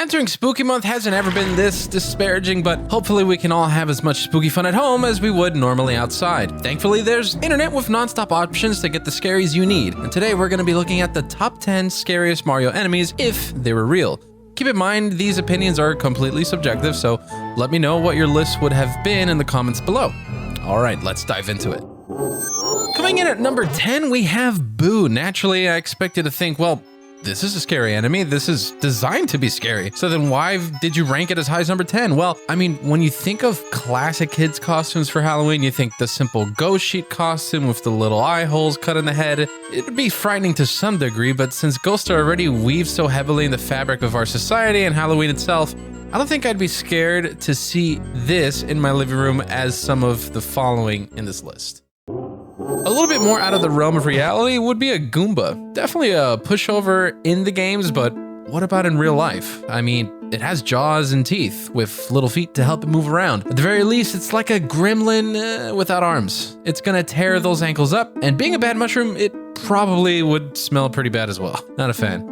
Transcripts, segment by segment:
Entering Spooky Month hasn't ever been this disparaging, but hopefully we can all have as much spooky fun at home as we would normally outside. Thankfully, there's internet with non-stop options to get the scaries you need. And today we're going to be looking at the top 10 scariest Mario enemies if they were real. Keep in mind, these opinions are completely subjective, so let me know what your list would have been in the comments below. All right, let's dive into it. Coming in at number 10, we have Boo. Naturally, I expected to think, well, this is a scary enemy. This is designed to be scary. So then why did you rank it as high as number 10? Well, I mean, when you think of classic kids costumes for Halloween, you think the simple ghost sheet costume with the little eye holes cut in the head. It'd be frightening to some degree, but since ghosts are already weaved so heavily in the fabric of our society and Halloween itself, I don't think I'd be scared to see this in my living room as some of the following in this list. A little bit more out of the realm of reality would be a Goomba. Definitely a pushover in the games, but what about in real life? I mean, it has jaws and teeth with little feet to help it move around. At the very least, it's like a gremlin without arms. It's gonna tear those ankles up, and being a bad mushroom, it probably would smell pretty bad as well. Not a fan.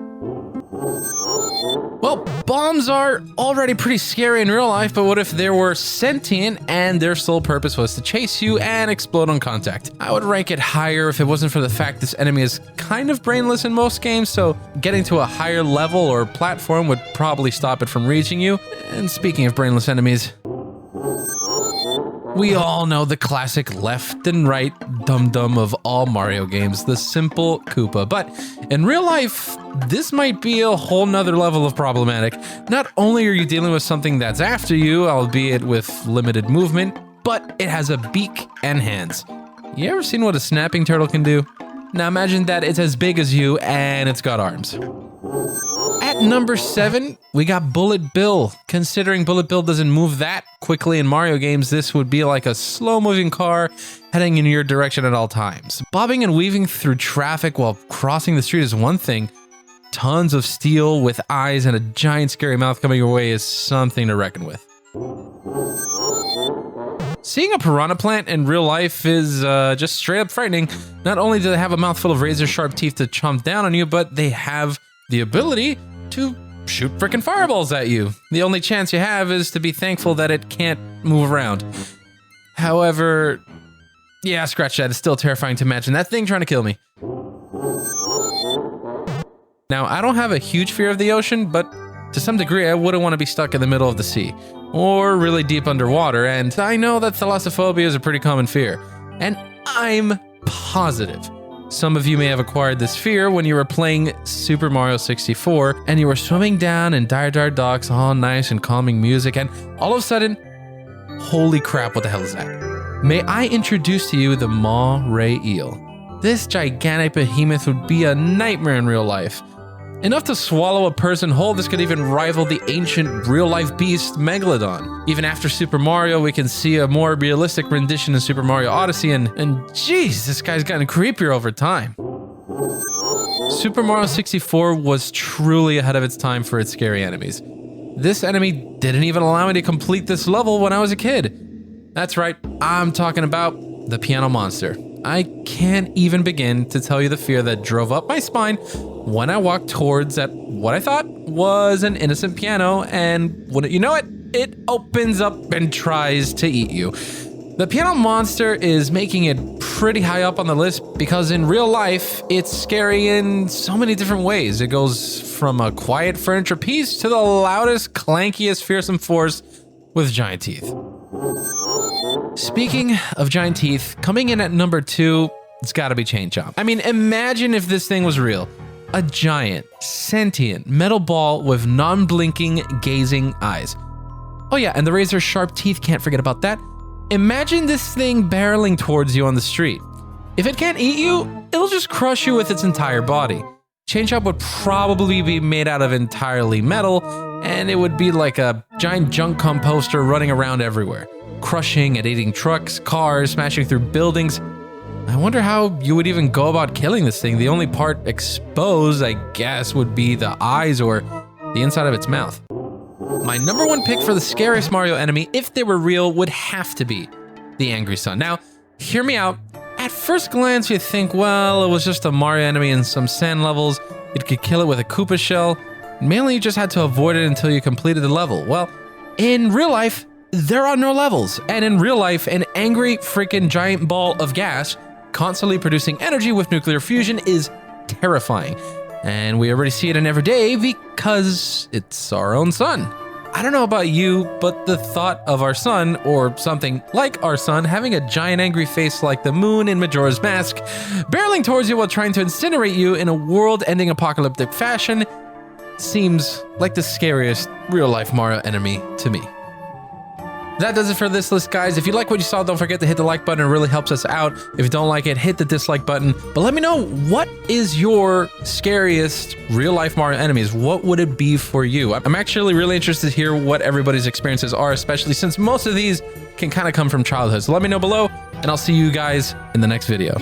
Well, bombs are already pretty scary in real life, but what if they were sentient and their sole purpose was to chase you and explode on contact? I would rank it higher if it wasn't for the fact this enemy is kind of brainless in most games, so getting to a higher level or platform would probably stop it from reaching you. And speaking of brainless enemies, we all know the classic left and right dum-dum of all Mario games, the simple Koopa. But in real life, this might be a whole nother level of problematic. Not only are you dealing with something that's after you, albeit with limited movement, but it has a beak and hands. You ever seen what a snapping turtle can do? Now imagine that it's as big as you and it's got arms. At number 7, we got Bullet Bill. Considering Bullet Bill doesn't move that quickly in Mario games, this would be like a slow-moving car heading in your direction at all times. Bobbing and weaving through traffic while crossing the street is one thing. Tons of steel with eyes and a giant scary mouth coming your way is something to reckon with. Seeing a piranha plant in real life is just straight up frightening. Not only do they have a mouthful of razor-sharp teeth to chomp down on you, but they have the ability to shoot frickin' fireballs at you. The only chance you have is to be thankful that it can't move around. However, yeah, scratch that. It's still terrifying to imagine that thing trying to kill me. Now, I don't have a huge fear of the ocean, but to some degree, I wouldn't want to be stuck in the middle of the sea or really deep underwater, and I know that thalassophobia is a pretty common fear. And I'm positive some of you may have acquired this fear when you were playing Super Mario 64 and you were swimming down in Dire Docks, all nice and calming music, and all of a sudden, holy crap, what the hell is that? May I introduce to you the Maw-Ray Eel. This gigantic behemoth would be a nightmare in real life. Enough to swallow a person whole, this could even rival the ancient real-life beast Megalodon. Even after Super Mario, we can see a more realistic rendition in Super Mario Odyssey, and geez, this guy's gotten creepier over time. Super Mario 64 was truly ahead of its time for its scary enemies. This enemy didn't even allow me to complete this level when I was a kid. That's right, I'm talking about the Piano Monster. I can't even begin to tell you the fear that drove up my spine when I walked towards what I thought was an innocent piano, and wouldn't you know it, it opens up and tries to eat you. The Piano Monster is making it pretty high up on the list because in real life, it's scary in so many different ways. It goes from a quiet furniture piece to the loudest, clankiest, fearsome force with giant teeth. Speaking of giant teeth, coming in at number 2, it's gotta be Chain Chomp. I mean, imagine if this thing was real. A giant, sentient metal ball with non-blinking, gazing eyes. Oh yeah, and the razor-sharp teeth, can't forget about that. Imagine this thing barreling towards you on the street. If it can't eat you, it'll just crush you with its entire body. Chain Chomp would probably be made out of entirely metal, and it would be like a giant junk composter running around everywhere, crushing and eating trucks, cars, smashing through buildings. I wonder how you would even go about killing this thing. The only part exposed, I guess, would be the eyes or the inside of its mouth. My number 1 pick for the scariest Mario enemy, if they were real, would have to be the Angry Sun. Now, hear me out. At first glance, you think, well, it was just a Mario enemy in some sand levels. It could kill it with a Koopa shell. Mainly you just had to avoid it until you completed the level. Well, in real life, there are no levels. And in real life, an angry freaking giant ball of gas constantly producing energy with nuclear fusion is terrifying. And we already see it in every day because it's our own sun. I don't know about you, but the thought of our sun, or something like our sun, having a giant angry face like the moon in Majora's Mask, barreling towards you while trying to incinerate you in a world-ending apocalyptic fashion seems like the scariest real-life Mario enemy to me. That does it for this list, guys. If you like what you saw, don't forget to hit the like button. It really helps us out. If you don't like it, hit the dislike button. But let me know, what is your scariest real-life Mario enemies? What would it be for you? I'm actually really interested to hear what everybody's experiences are, especially since most of these can kind of come from childhood. So let me know below, and I'll see you guys in the next video.